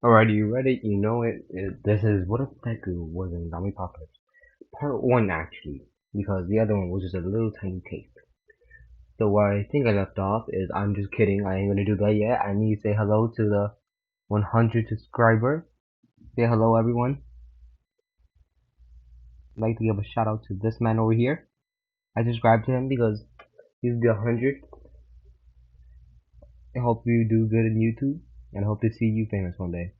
Alright, you ready? You know it. This is What If Deku was in Zombie Apocalypse. Part 1, actually. Because the other one was just a little tiny taste. So where I think I left off is, I'm just kidding. I ain't gonna do that yet. I need to say hello to the 100 subscriber. Say hello, everyone. I'd like to give a shout out to this man over here. I subscribed to him because he's the 100. I hope you do good in YouTube. And I hope to see you famous one day.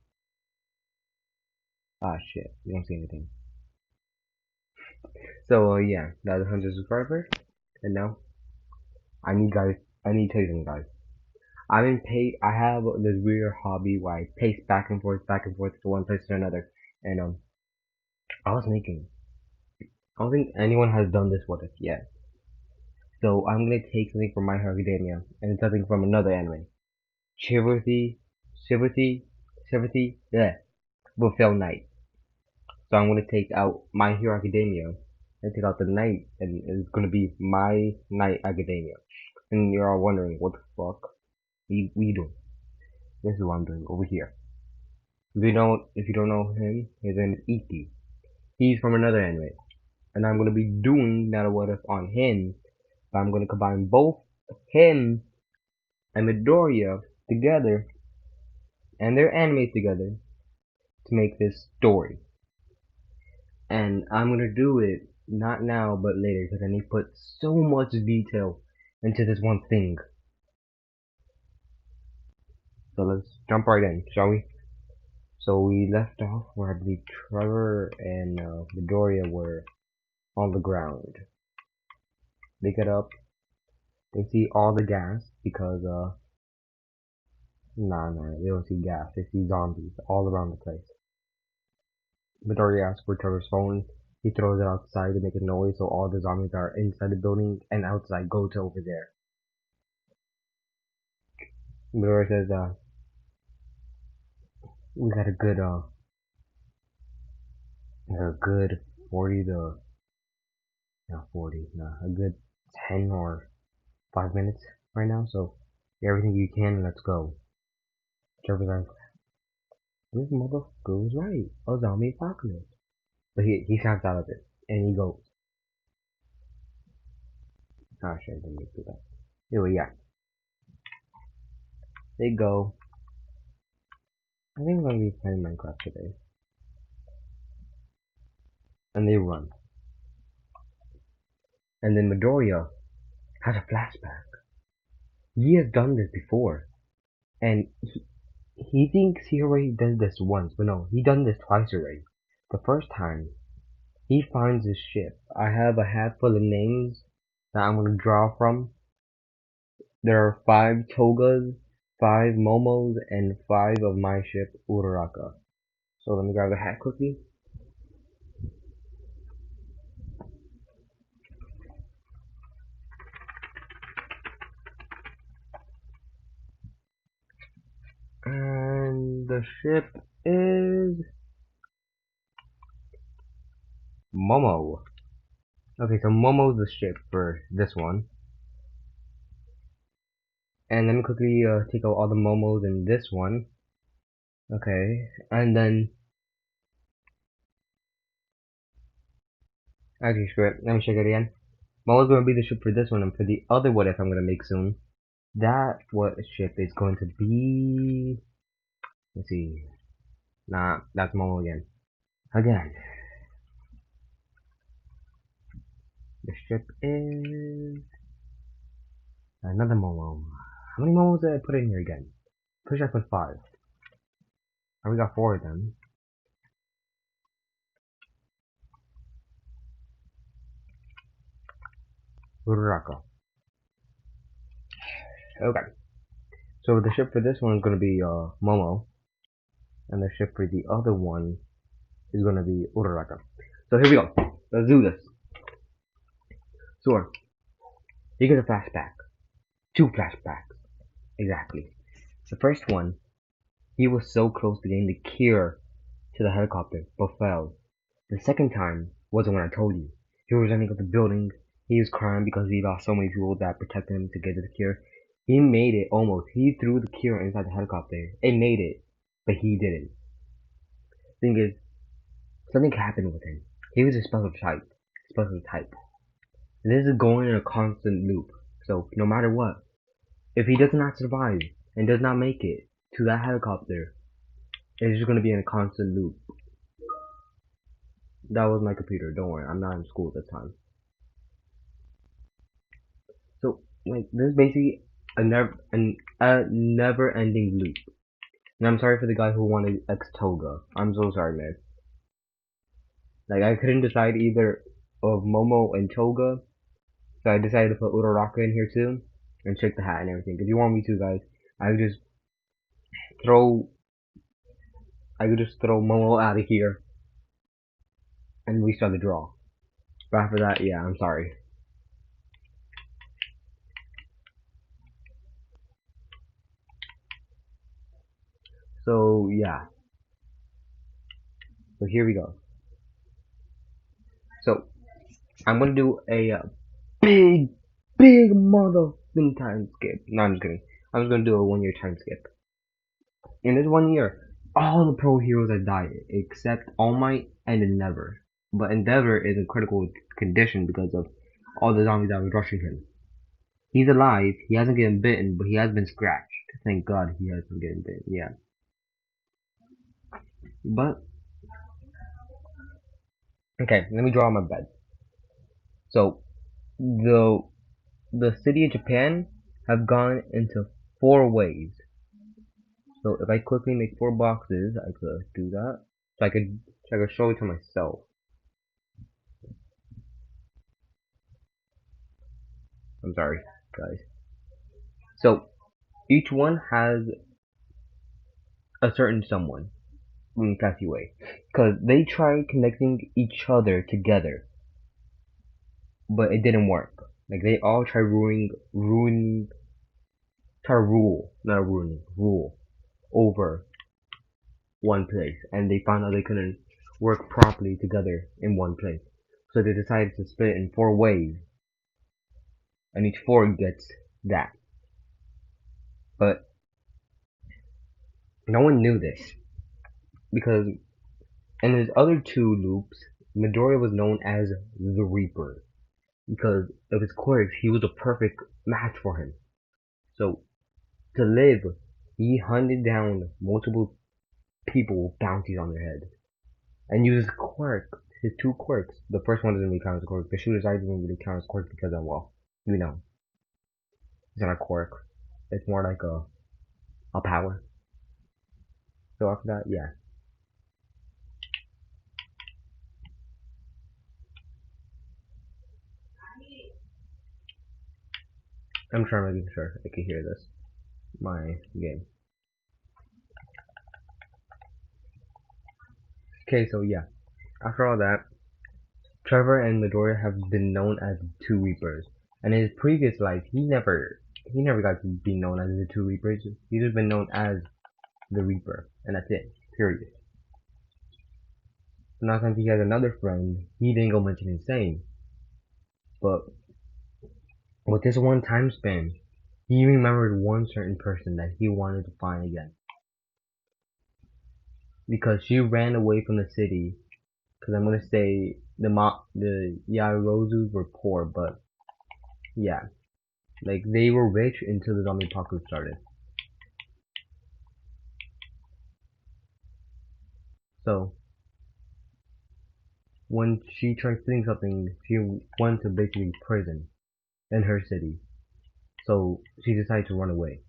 Ah, shit. You don't see anything. So, yeah. That's 100 subscriber. And now, I need guys. I need to tell you something, guys. I have this weird hobby where I pace back and forth from one place to another. And I was thinking, I don't think anyone has done this with us yet. So I'm gonna take something from My Hero Academia and something from another anime. Chivalry, Chivalry, Chivalry, yeah, will fail Knight. So I'm gonna take out My Hero Academia and take out the Knight, and it's gonna be My Knight Academia. And you're all wondering, what the fuck we doing? This is what I'm doing over here. If you don't know him, his name is Iki. He's from another anime, and I'm gonna be doing not a what if on him, but I'm gonna combine both him and Midoriya together and their anime together to make this story. And I'm gonna do it not now but later because I need to put so much detail into this one thing. So let's jump right in, shall we? So we left off where I believe Trevor and Midoriya were on the ground. They get up. They see all the gas because nah, they don't see gas. They see zombies all around the place. Midori asks for Trevor's phone. He throws it outside to make a noise so all the zombies that are inside the building and outside go to over there. Midori says, we got a good 40 to, not 40, nah, a good 10 or 5 minutes right now, so get everything you can and let's go. Trevor's like, this motherfucker was right. A zombie apocalypse. But he snaps out of it and he goes, oh shit, I didn't do that. Anyway, yeah. They go. I think I'm gonna be playing Minecraft today. And they run. And then Midoriya has a flashback. He has done this before. And he thinks he already did this once, but no, he done this twice already. The first time, he finds his ship. I have a hat full of names that I'm gonna draw from. There are 5 Togas, 5 Momos, and 5 of my ship, Uraraka. So let me grab the hat quickly. And the ship is Momo. Okay, so Momo's the ship for this one. And let me quickly take out all the Momos in this one. Okay, and then actually screw it. Let me check it again. Momo's gonna be the ship for this one, and for the other what if I'm gonna make soon, that what ship is going to be. Let's see. Nah, that's Momo again. Again. The ship is another Momo. How many Momos did I put in here again? Pretty sure I put 5. And we got 4 of them. Uraraka. Okay. So the ship for this one is gonna be Momo, and the ship for the other one is gonna be Uraraka. So here we go. Let's do this. So you get a flashback. 2 flashbacks. Exactly. The first one, he was so close to getting the cure to the helicopter, but failed. The second time wasn't when I told you. He was running up the building. He was crying because he lost so many people that protected him to get the cure. He made it almost. He threw the cure inside the helicopter. It made it. but he didn't. Thing is, something happened with him. He was a special type. And this is going in a constant loop. So no matter what, if he does not survive and does not make it to that helicopter, it's just gonna be in a constant loop. That was my computer. Don't worry, I'm not in school at this time. So like this is basically a never ending loop. And I'm sorry for the guy who wanted X Toga. I'm so sorry, man. Like I couldn't decide either of Momo and Toga, so I decided to put Uraraka in here too, and check the hat and everything. If you want me to, guys, I could just throw Momo out of here and restart the draw. But after that, yeah, I'm sorry. So yeah, so here we go. So I'm gonna do a big, big motherfucking time skip. No, I'm just kidding. I'm just gonna do a 1 year time skip. In this 1 year, all the pro heroes have died except All Might and Endeavor. But Endeavor is in critical condition because of all the zombies that were rushing him. He's alive. He hasn't gotten bitten, but he has been scratched. Thank God he hasn't gotten bitten. Yeah. But okay, let me draw my bed. So the city of Japan have gone into 4 waves. So if I quickly make 4 boxes, I could do that. So I could show it to myself. I'm sorry, guys. So each one has a certain someone in a classy way, because they tried connecting each other together, but it didn't work. Like they all tried not ruining, rule over one place, and they found out they couldn't work properly together in one place. So they decided to split in 4 waves, and each 4 gets that. But no one knew this, because in his other 2 loops, Midoriya was known as the Reaper. Because of his quirks, he was a perfect match for him. So, to live, he hunted down multiple people with bounties on their head. And used his 2 quirks. The first one doesn't really count as a quirk. The shooter's eye doesn't really count as a quirk because of, well, you know, it's not a quirk. It's more like a power. So after that, yeah. I'm trying to make sure I can hear this. My game. Okay, so yeah. After all that, Trevor and Midoriya have been known as the 2 Reapers. And in his previous life, he never got to be known as the 2 Reapers. He's just been known as the Reaper, and that's it. Period. So now since he has another friend, he didn't go mention his name. But with this one time span, he remembered one certain person that he wanted to find again. Because she ran away from the city. Because I'm gonna say the Yaoyorozus were poor, but yeah. Like, they were rich until the zombie apocalypse started. So, when she tried stealing something, she went to basically prison in her city. So, she decided to run away.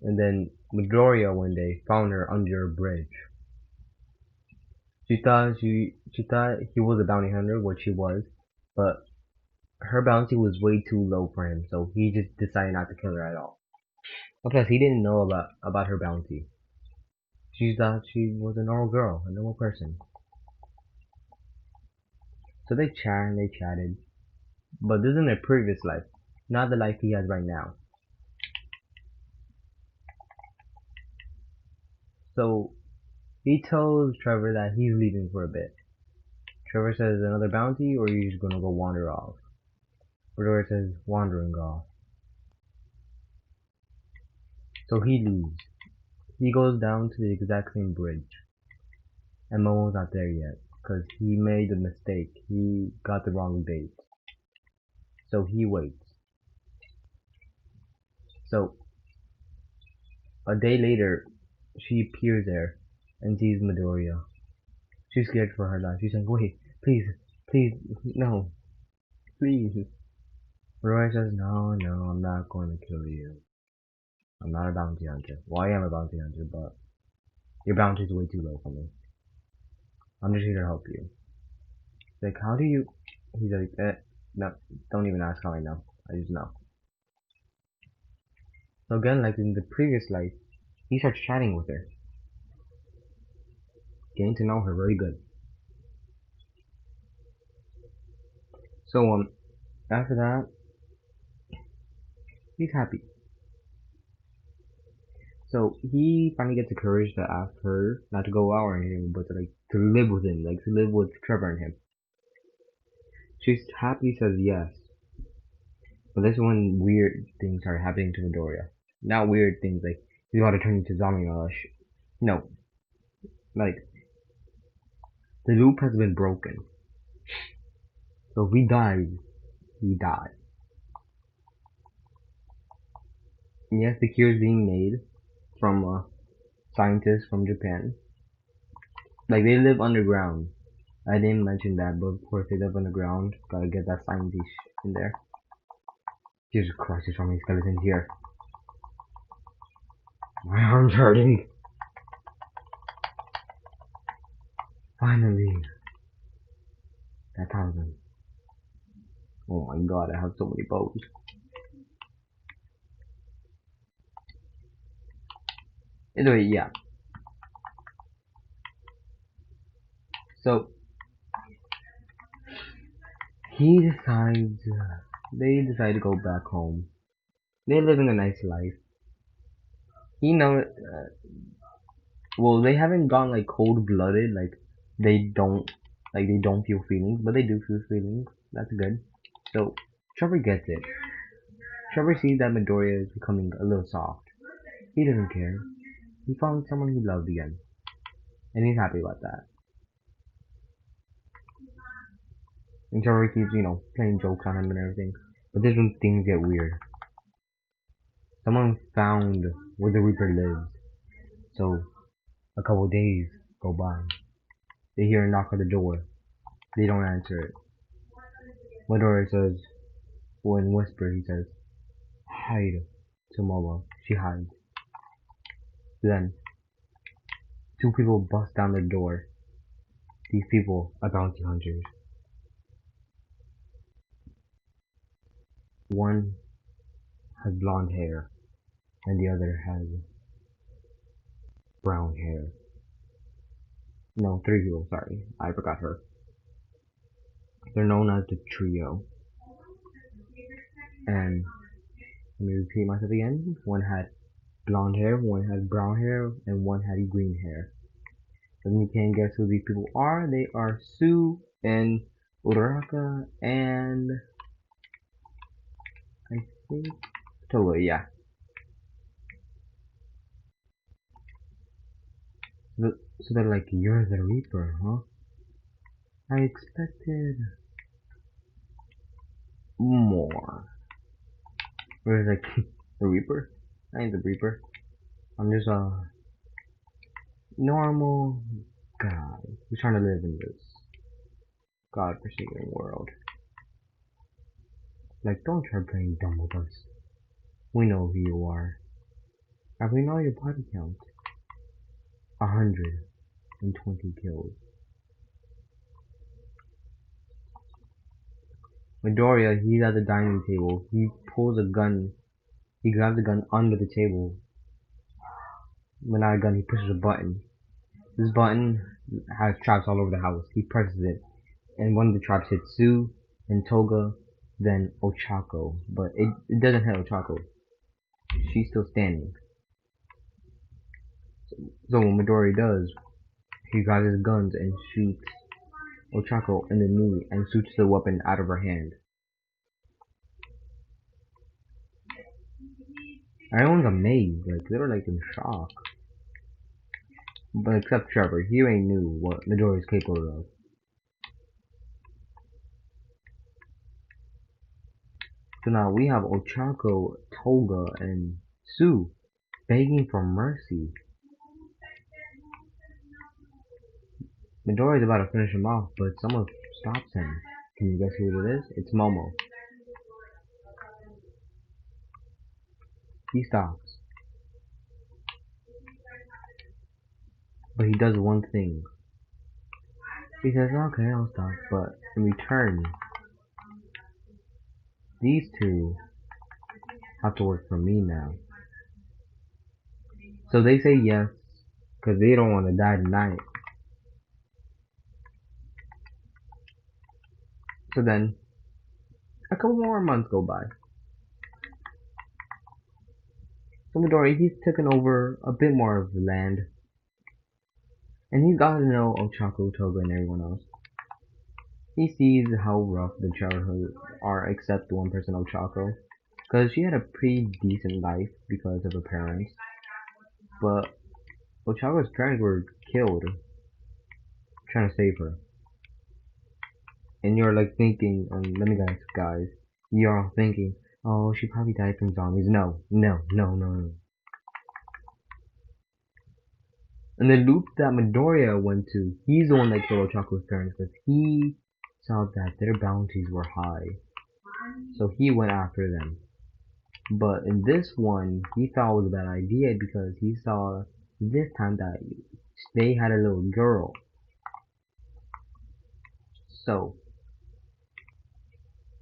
And then, Midoriya one day found her under a bridge. She thought he was a bounty hunter, which he was, but her bounty was way too low for him, so he just decided not to kill her at all. Plus, he didn't know about her bounty. She thought she was a normal girl, a normal person. So they chatted. But this is in their previous life, not the life he has right now. So he tells Trevor that he's leaving for a bit. Trevor says another bounty, or you're just gonna go wander off. Trevor says wandering off. So he leaves. He goes down to the exact same bridge, and Momo's not there yet, because he made a mistake. He got the wrong date. So he waits. So a day later, she appears there and sees Midoriya. She's scared for her life. She's like, wait, please, please, no, please. Midoriya says, no, no, I'm not going to kill you. I'm not a bounty hunter. Well, I am a bounty hunter, but your bounty's way too low for me. I'm just here to help you. She's like, how do you... He's like, no, don't even ask how I know. I just know. So again, like in the previous life, he starts chatting with her. Getting to know her very good. So, after that, he's happy. So, he finally gets the courage to ask her not to go out or anything, but to, like, to live with him, like, to live with Trevor and him. She's happy, says yes. But this is when weird things start happening to Midoriya. Not weird things, like, he's about to turn into zombie rush. No. Like, the loop has been broken. So if he dies, he dies. And yes, the cure is being made from scientists from Japan. Like, they live underground. I didn't mention that, but of course they live underground. Gotta get that scientist in there. Jesus Christ, there's so many skeletons here. My arm's hurting. Finally. That thousand. Oh my god, I have so many bows. Anyway, yeah. So, he decides, they decide to go back home. They're living a nice life. He knows, well, they haven't gone like cold-blooded, like they don't feel feelings, but they do feel feelings. That's good. So, Trevor gets it. Trevor sees that Midoriya is becoming a little soft. He doesn't care. He found someone he loved again. And he's happy about that. And Trevor keeps, playing jokes on him and everything. But this is when things get weird. Someone found where the Reaper lives. So, a couple days go by. They hear a knock at the door. They don't answer it. Midoriya says, well, in whisper, he says, hide to Momo. She hides. Then, two people bust down the door. These people are bounty hunters. One has blonde hair, and the other has brown hair. No, three people, sorry. I forgot her. They're known as the trio. And let me repeat myself again. One had blonde hair, one had brown hair, and one had green hair. If you can't guess who these people are, they are Sue and Uraraka and I think Toa, yeah. So they're like, you're the Reaper, huh? I expected more. Whereas like, the Reaper? I ain't the Reaper. I'm just a normal guy who's trying to live in this godforsaken world. Like, don't try playing dumb with us. We know who you are. And we know your body count. 120 kills. Midoriya, he's at the dining table. He pulls a gun. He grabs a gun under the table. But not a gun, he pushes a button. This button has traps all over the house. He presses it. And one of the traps hits Sue, then Toga, then Ochako. But it doesn't hit Ochako. She's still standing. So what Midori does, he grabs his guns and shoots Ochako in the knee and shoots the weapon out of her hand. Everyone's amazed, like they're like in shock. But except Trevor, he already knew what Midori is capable of. So now we have Ochako, Toga, and Sue begging for mercy. Midori is about to finish him off, but someone stops him. Can you guess who it is? It's Momo. He stops. But he does one thing. He says, okay, I'll stop, but in return, these two have to work for me now. So they say yes, because they don't want to die tonight. So then, a couple more months go by. So Midori, he's taken over a bit more of the land. And he's gotten to know Ochako, Toga, and everyone else. He sees how rough the childhood are, except one person, Ochako. Because she had a pretty decent life because of her parents. But Ochako's parents were killed trying to save her. And you're like thinking, let me guys, you're all thinking, oh, she probably died from zombies. No. And the loop that Midoriya went to, he's the one that killed Ochako's parents because he saw that their bounties were high. So he went after them. But in this one, he thought it was a bad idea because he saw this time that they had a little girl. So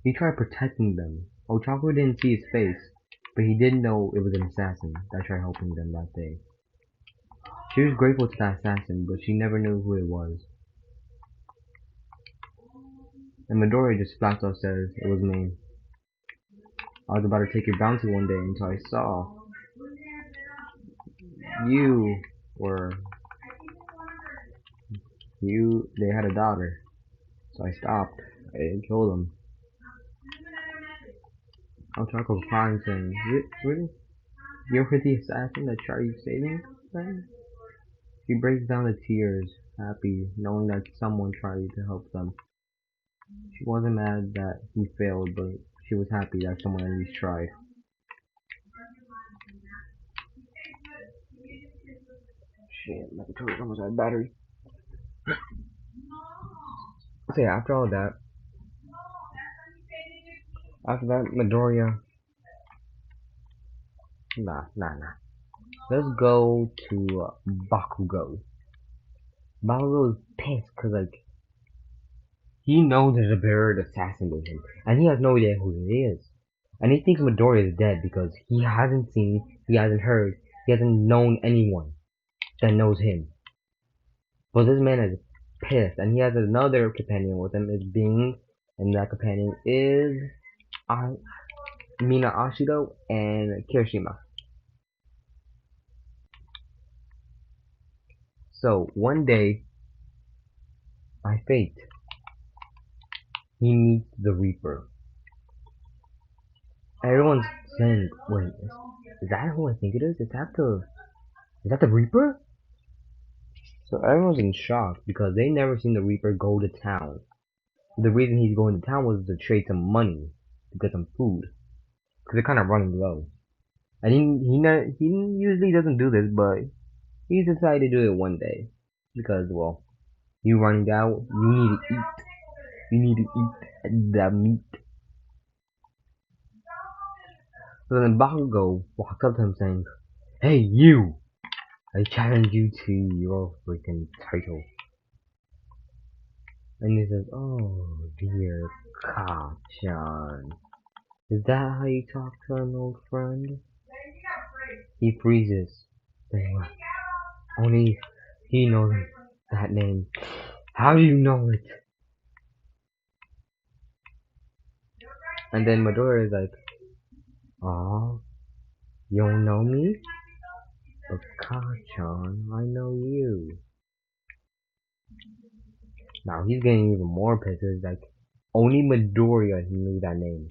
he tried protecting them. Ochako didn't see his face, but he did know it was an assassin that tried helping them that day. She was grateful to that assassin, but she never knew who it was. And Midori just flat out says, it was me. I was about to take your bounty one day until I saw they had a daughter. So I stopped. I didn't kill them. Ochako crying saying, really? You're the assassin that tried saving them? She breaks down to tears, happy, knowing that someone tried to help them. She wasn't mad that he failed, but she was happy that someone at least tried. Shit, my controller's almost out of battery. So yeah, after that, Midoriya, nah. Let's go to Bakugo. Bakugo is pissed because like he knows there's a buried assassin with him, and he has no idea who it is. And he thinks Midoriya is dead because he hasn't seen, he hasn't heard, he hasn't known anyone that knows him. But this man is pissed, and he has another companion with him, is Bing, and that companion is Mina Ashido and Kirishima. So one day, by fate, he meets the Reaper. Everyone's saying, "Wait, is that who I think it is? Is that the Reaper?" So everyone's in shock because they never seen the Reaper go to town. The reason he's going to town was to trade some money to get some food because they're kind of running low. And he usually doesn't do this, but he decided to do it one day because well, you running out, you need to eat. You need to eat the meat. So then Bakugo walks up to him saying, "Hey you! I challenge you to your freaking title." And he says, "Oh dear Kachan. Is that how you talk to an old friend?" He freezes, saying, "Only he knows that name. How do you know it?" And then Midori is like, "Aw, you don't know me? But Kachan, I know you." Now he's getting even more pissed. It's like, only Midoriya knew that name.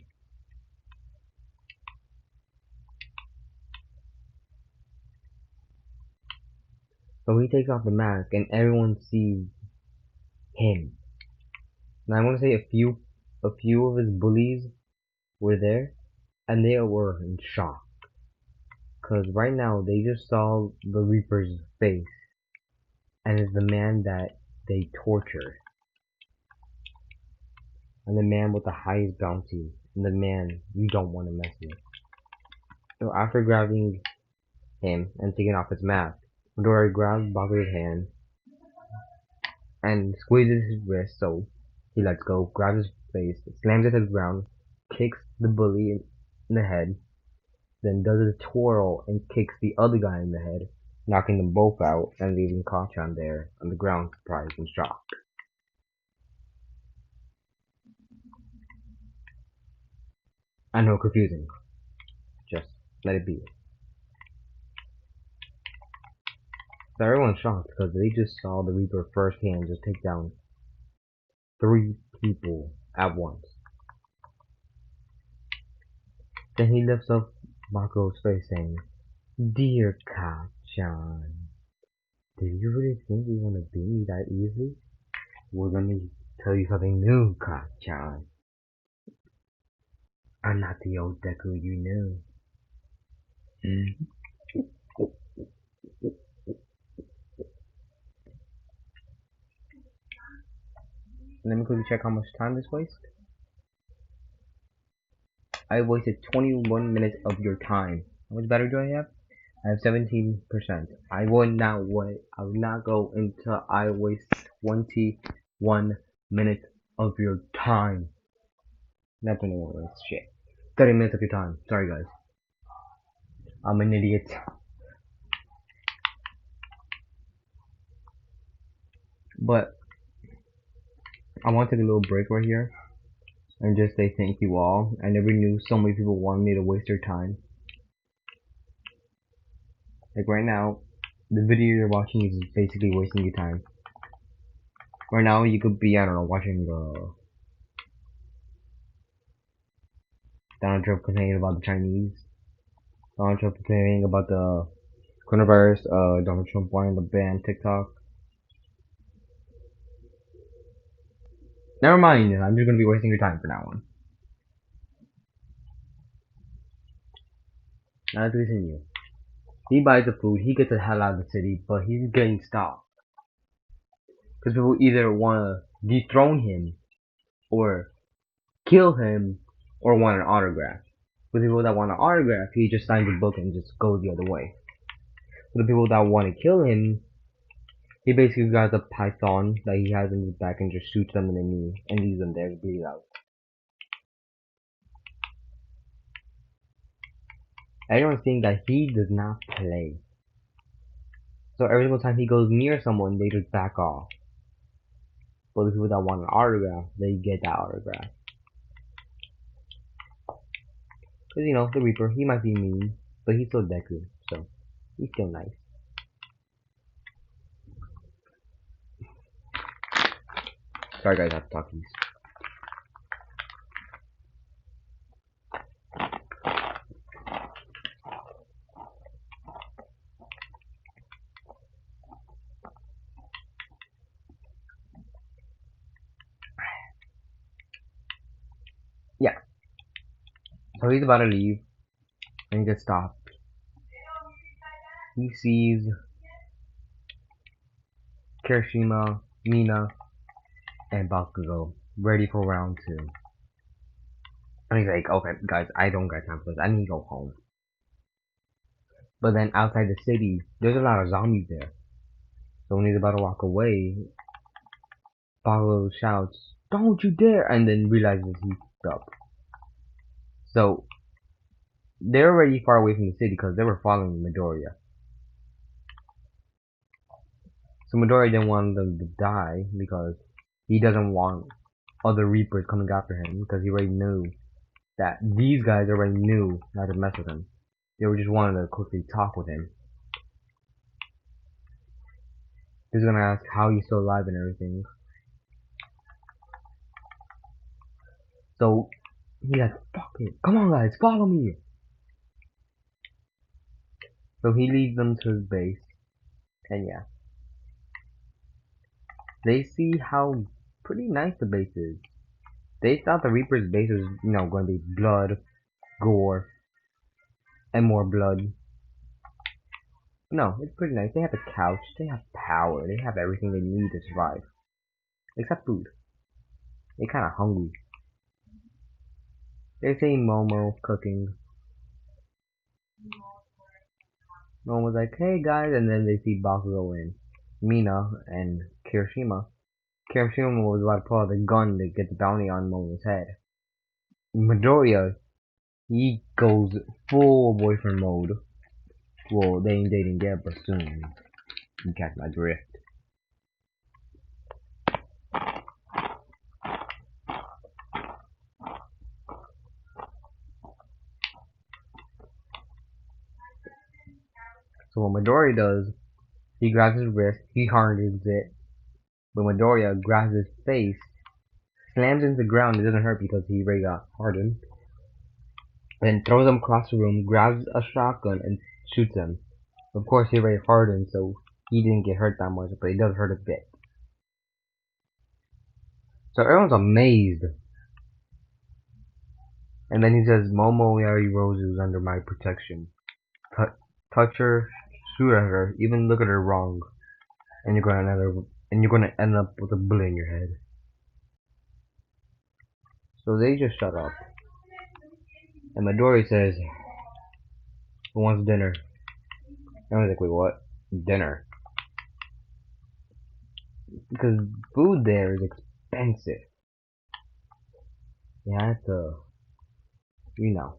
So he takes off the mask and everyone sees him. Now I want to say a few of his bullies were there, and they were in shock. Cause right now they just saw the Reaper's face, and it's the man that they tortured, and the man with the highest bounty, and the man you don't want to mess with. So after grabbing him and taking off his mask, Midori grabs Bakugo's hand and squeezes his wrist so he lets go, grabs his face, slams it to the ground, kicks the bully in the head, then does a twirl and kicks the other guy in the head, knocking them both out and leaving Kacchan there on the ground surprised and shocked. I know, confusing. Just let it be. So everyone's shocked because they just saw the Reaper firsthand just take down 3 people at once. Then he lifts up Bakugo's face saying, "Dear Kacchan, did you really think you want to beat me that easily? We're gonna tell you something new, Kacchan. I'm not the old Deku you knew." Let me quickly check how much time this wastes. I wasted 21 minutes of your time. How much battery do I have? I have 17%. I will not wait. I will not go until I waste 21 minutes of your time. Not 21 minutes. Shit. 30 minutes of your time. Sorry, guys. I'm an idiot. But I want to take a little break right here and just say thank you all. I never knew so many people wanted me to waste their time. Like right now, the video you're watching is basically wasting your time. Right now, you could be, I don't know, watching Donald Trump complaining about the Chinese, Donald Trump complaining about the coronavirus, Donald Trump wanting to ban TikTok. Never mind, I'm just gonna be wasting your time for now on. Now let's continue. He buys the food, he gets the hell out of the city, but he's getting stopped. Because people either want to dethrone him, or kill him, or want an autograph. For the people that want an autograph, he just signs a book and just goes the other way. For the people that want to kill him, he basically grabs a python that he has in his back and just shoots them in the knee and leaves them there to bleed out. Everyone's saying that he does not play. So every single time he goes near someone, they just back off. But the people that want an autograph, they get that autograph. Because, you know, the Reaper, he might be mean, but he's still Deku, so he's still nice. Sorry guys, I have to talk to these. Yeah. So he's about to leave, and he gets stopped. He sees Kirishima, Mina, and Bakugo ready for round 2. And he's like, okay, guys, I don't got time for this. I need to go home. But then outside the city, there's a lot of zombies there. So when he's about to walk away, Bakugo shouts, "Don't you dare!" and then realizes he's up. So they're already far away from the city because they were following Midoriya. So Midoriya didn't want them to die because he doesn't want other Reapers coming after him because he already knew that these guys already knew not to mess with him. They were just wanting to quickly talk with him. He's gonna ask how he's still alive and everything. So he's like, "Fuck it, come on guys, follow me." So he leads them to his base, and yeah. They see how pretty nice the base is. They thought the Reaper's base was, going to be blood, gore, and more blood. No, it's pretty nice. They have a couch, they have power, they have everything they need to survive. Except food. They're kinda hungry. They see Momo cooking. Momo's like, hey guys, and then they see Bakugo and Mina and Kirishima. Kirishima was about to pull out the gun to get the bounty on Momo's head. Midoriya, he goes full boyfriend mode. Well, they ain't dating yet, but soon. You catch my drift. So what Midoriya does, he grabs his wrist, he hardens it, but Midoriya grabs his face, slams into the ground, it doesn't hurt because he already got hardened, and throws him across the room, grabs a shotgun, and shoots him. Of course, he already hardened, so he didn't get hurt that much, but it does hurt a bit. So everyone's amazed. And then he says, Momo Yari Rose is under my protection. Touch her, shoot at her, even look at her wrong, and you're gonna end up with a bullet in your head. So they just shut up. And Midori says, who wants dinner? And I was like, wait, what? Dinner? Because food there is expensive. You have to, you know.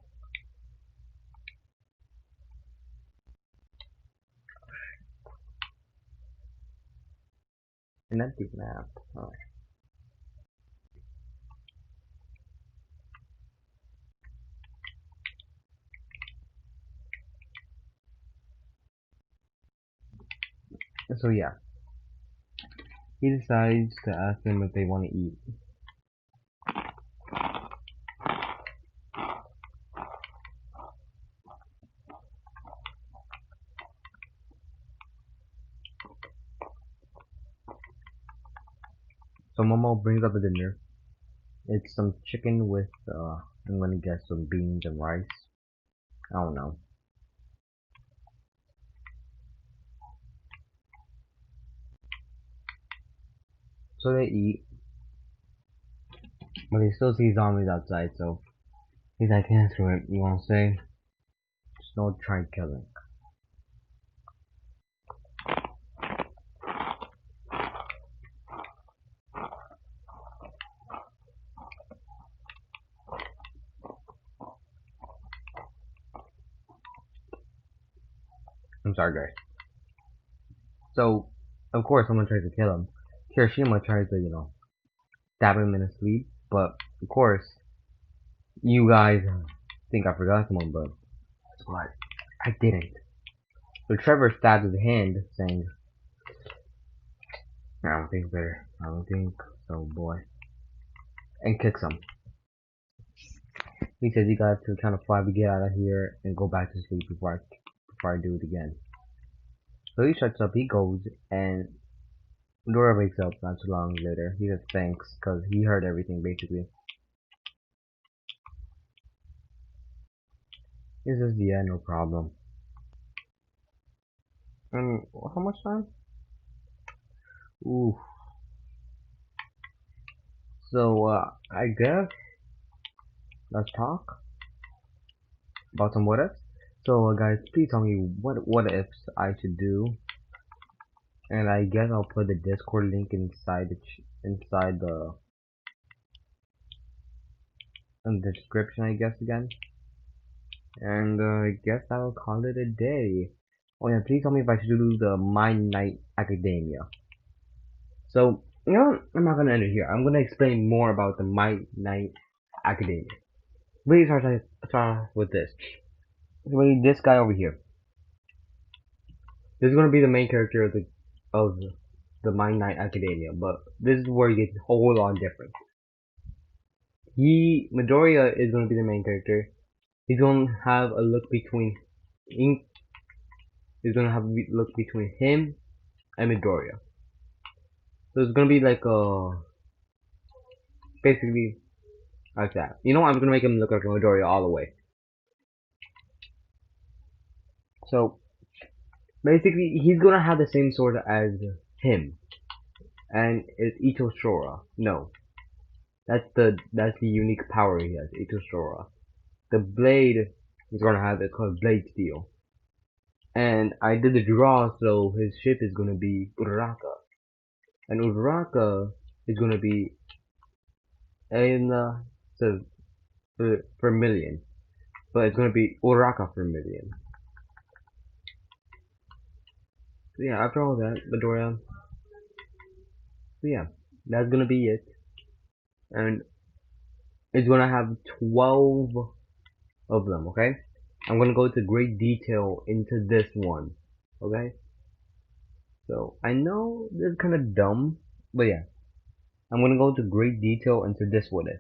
An empty map. Oh. So yeah, he decides to ask them if they want to eat. So Momo brings up the dinner. It's some chicken with, I'm gonna guess some beans and rice. I don't know. So they eat, but they still see zombies outside, so he's like, yeah, screw it, you wanna say? Just don't try killing. I'm sorry, guys. So, of course, someone tries to kill him. Kirishima tries to, stab him in his sleep, but, of course, you guys think I forgot someone, but guess what? I didn't. So Trevor stabs his hand, saying, I don't think better. I don't think so, boy. And kicks him. He says he got to count of 5 to get out of here and go back to sleep before I do it again. So he shuts up, he goes, and Dora wakes up not too long later. He says thanks, because he heard everything basically. He says, yeah, no problem. And how much time? Ooh. So, I guess let's talk about some what ifs. So, guys, please tell me what ifs I should do, and I guess I'll put the Discord link inside the in the description, I guess again. And I guess I'll call it a day. Oh yeah, please tell me if I should do the My Night Academia. So, I'm not gonna end it here. I'm gonna explain more about the My Night Academia. Really start with this. This guy over here. This is gonna be the main character of the My Night Academia, but this is where it gets a whole lot different. Midoriya is gonna be the main character. He's gonna have a look between He's gonna have a look between him and Midoriya. So it's gonna be like basically like that. You know, I'm gonna make him look like a Midoriya all the way. So basically, he's gonna have the same sword as him, and it's Ito Shora. No, that's the unique power he has, Ito Shora. The blade he's gonna have is called Blade Steel, and I did the draw, so his ship is gonna be Uraraka, and Uraraka is gonna be in so for million, but it's gonna be Uraraka for million. So yeah, after all that, Midoriya. So yeah, that's gonna be it, and it's gonna have 12 of them, okay? I'm gonna go into great detail into this one, okay? So, I know this is kinda dumb, but yeah. I'm gonna go into great detail into this what if.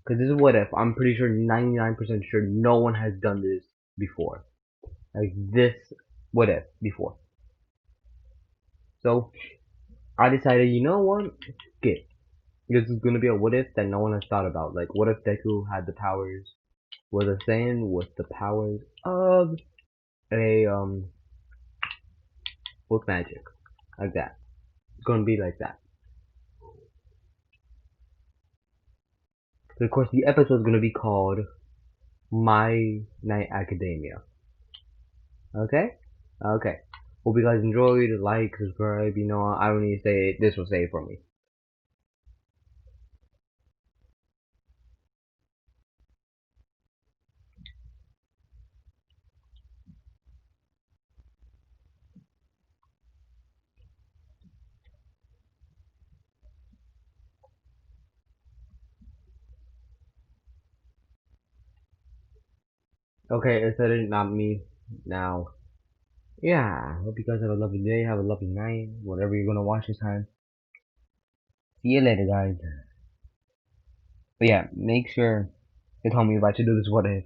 Cause this is what if, I'm pretty sure 99% sure no one has done this before. Like this what if before. So, I decided, you know what? Skip. This is gonna be a what if that no one has thought about. Like, what if Deku had the powers, was a Saiyan with the powers of a, with magic. Like that. It's gonna be like that. So of course the episode is gonna be called My Night Academia. Okay? Okay. Hope you guys enjoyed, like, subscribe, you know, I don't need to say it, this will say it for me. Okay, it said it, not me. Now, yeah, hope you guys have a lovely day, have a lovely night, whatever you're gonna watch this time. See you later, guys. But yeah, make sure to tell me if I should do this what if.